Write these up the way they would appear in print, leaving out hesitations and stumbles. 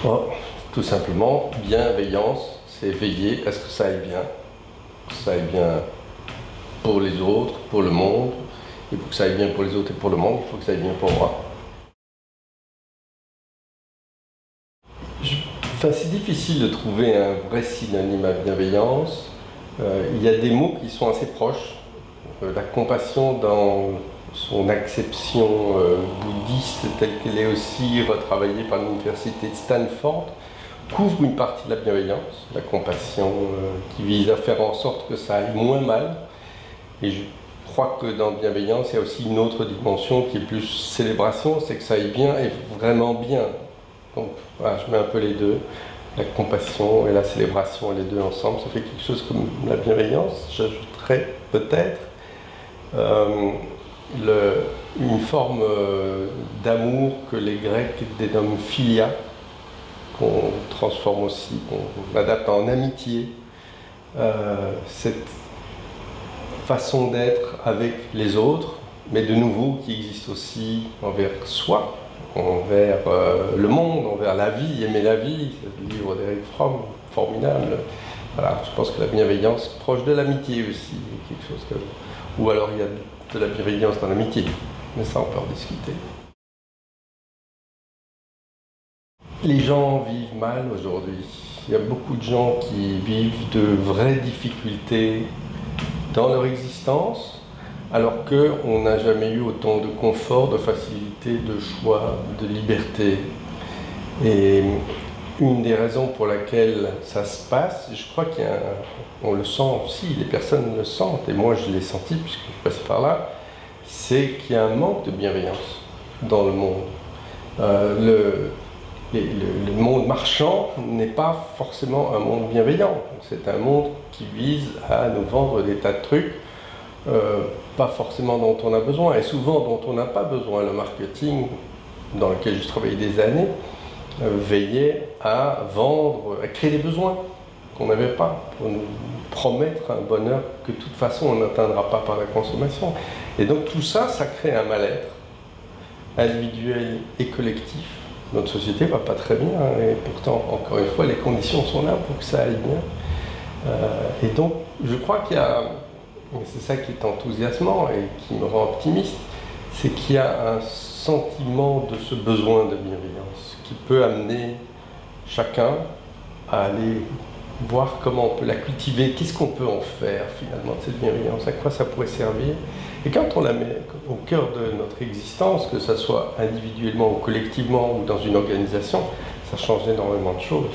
Oh, tout simplement, bienveillance, c'est veiller à ce que ça aille bien. Que ça aille bien pour les autres, pour le monde. Et pour que ça aille bien pour les autres et pour le monde, il faut que ça aille bien pour moi. Enfin, c'est difficile de trouver un vrai synonyme à bienveillance. Il y a des mots qui sont assez proches. La compassion dans son acception bouddhiste telle qu'elle est aussi retravaillée par l'université de Stanford couvre une partie de la bienveillance, la compassion qui vise à faire en sorte que ça aille moins mal. Et je crois que dans la bienveillance, il y a aussi une autre dimension qui est plus célébration, c'est que ça aille bien et vraiment bien. Donc voilà, je mets un peu les deux, la compassion et la célébration, les deux ensemble, ça fait quelque chose comme la bienveillance. J'ajouterais peut-être une forme d'amour que les Grecs dénomment philia, qu'on transforme aussi, qu'on adapte en amitié. Cette façon d'être avec les autres, mais de nouveau qui existe aussi envers soi, envers le monde, envers la vie, aimer la vie, c'est le livre d'Eric Fromm, formidable. Voilà, je pense que la bienveillance proche de l'amitié aussi, quelque chose que... ou alors il y a de la bienveillance dans l'amitié, mais ça on peut en discuter. Les gens vivent mal aujourd'hui. Il y a beaucoup de gens qui vivent de vraies difficultés dans leur existence, alors qu'on n'a jamais eu autant de confort, de facilité, de choix, de liberté. Et une des raisons pour laquelle ça se passe, je crois qu'on le sent aussi, les personnes le sentent, et moi je l'ai senti puisque je passe par là, c'est qu'il y a un manque de bienveillance dans le monde. Le monde marchand n'est pas forcément un monde bienveillant. C'est un monde qui vise à nous vendre des tas de trucs, pas forcément dont on a besoin, et souvent dont on n'a pas besoin. Le marketing, dans lequel j'ai travaillé des années, veillait à vendre, à créer des besoins qu'on n'avait pas, pour nous promettre un bonheur que de toute façon on n'atteindra pas par la consommation. Et donc tout ça, ça crée un mal-être individuel et collectif. Notre société va pas très bien, et pourtant, encore une fois, les conditions sont là pour que ça aille bien. Et donc, je crois qu'il y a, et c'est ça qui est enthousiasmant et qui me rend optimiste, c'est qu'il y a un sentiment de ce besoin de bienveillance qui peut amener chacun à aller voir comment on peut la cultiver, qu'est-ce qu'on peut en faire finalement de cette bienveillance, à quoi ça pourrait servir. Et quand on la met au cœur de notre existence, que ce soit individuellement ou collectivement ou dans une organisation, ça change énormément de choses.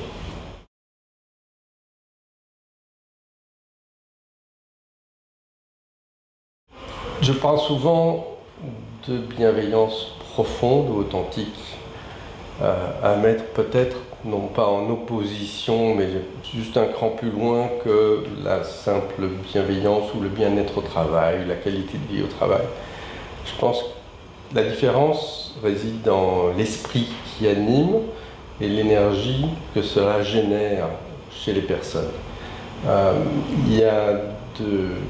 Je parle souvent de bienveillance profonde ou authentique, à mettre peut-être non pas en opposition, mais juste un cran plus loin que la simple bienveillance ou le bien-être au travail, la qualité de vie au travail. Je pense que la différence réside dans l'esprit qui anime et l'énergie que cela génère chez les personnes. Il y a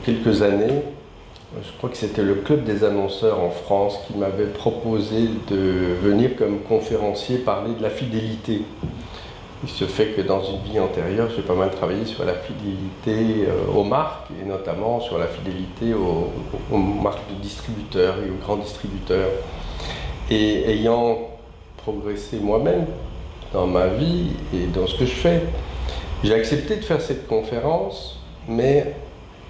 quelques années, je crois que c'était le Club des annonceurs en France qui m'avait proposé de venir comme conférencier parler de la fidélité. Il se fait que dans une vie antérieure, j'ai pas mal travaillé sur la fidélité aux marques et notamment sur la fidélité aux marques de distributeurs et aux grands distributeurs. Et ayant progressé moi-même dans ma vie et dans ce que je fais, j'ai accepté de faire cette conférence, mais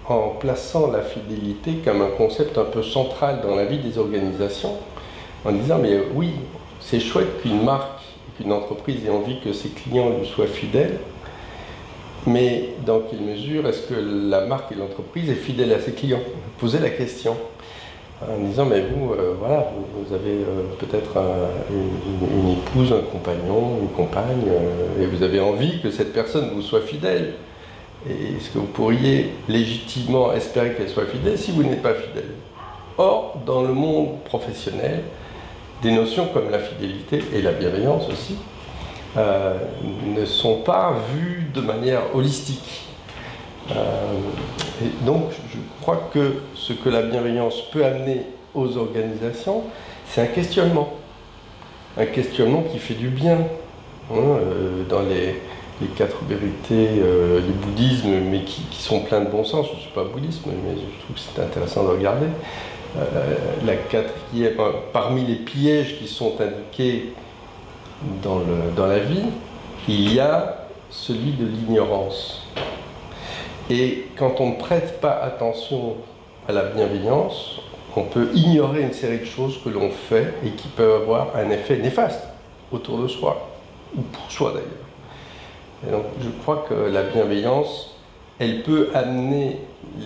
en plaçant la fidélité comme un concept un peu central dans la vie des organisations, en disant mais oui, c'est chouette qu'une marque, qu'une entreprise ait envie que ses clients lui soient fidèles, mais dans quelle mesure est-ce que la marque et l'entreprise est fidèle à ses clients? Posez la question en disant mais vous, voilà, vous avez peut-être une épouse, un compagnon, une compagne, et vous avez envie que cette personne vous soit fidèle. Et est-ce que vous pourriez légitimement espérer qu'elle soit fidèle si vous n'êtes pas fidèle? Or, dans le monde professionnel, des notions comme la fidélité et la bienveillance aussi ne sont pas vues de manière holistique. Et donc, je crois que ce que la bienveillance peut amener aux organisations, c'est un questionnement qui fait du bien. dans les quatre vérités du bouddhisme, mais qui sont pleins de bon sens. Je ne suis pas bouddhiste, mais je trouve que c'est intéressant de regarder. La quatrième, parmi les pièges qui sont indiqués dans la vie, il y a celui de l'ignorance. Et quand on ne prête pas attention à la bienveillance, on peut ignorer une série de choses que l'on fait et qui peuvent avoir un effet néfaste autour de soi, ou pour soi d'ailleurs. Et donc je crois que la bienveillance, elle peut amener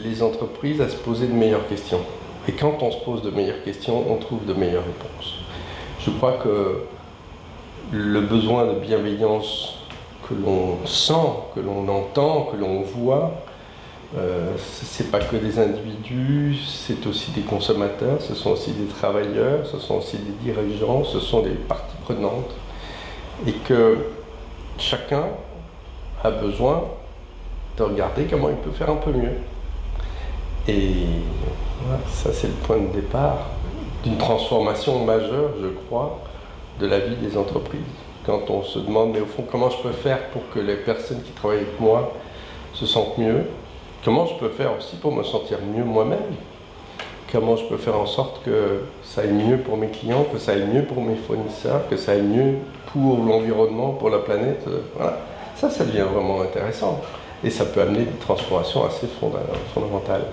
les entreprises à se poser de meilleures questions. Et quand on se pose de meilleures questions, on trouve de meilleures réponses. Je crois que le besoin de bienveillance que l'on sent, que l'on entend, que l'on voit, c'est pas que des individus, c'est aussi des consommateurs, ce sont aussi des travailleurs, ce sont aussi des dirigeants, ce sont des parties prenantes. Et que chacun a besoin de regarder comment il peut faire un peu mieux. Et voilà, ça c'est le point de départ d'une transformation majeure, je crois, de la vie des entreprises. Quand on se demande, mais au fond, comment je peux faire pour que les personnes qui travaillent avec moi se sentent mieux? Comment je peux faire aussi pour me sentir mieux moi-même? Comment je peux faire en sorte que ça aille mieux pour mes clients, que ça aille mieux pour mes fournisseurs, que ça aille mieux pour l'environnement, pour la planète? Voilà. Ça devient vraiment intéressant. Et ça peut amener des transformations assez fondamentales.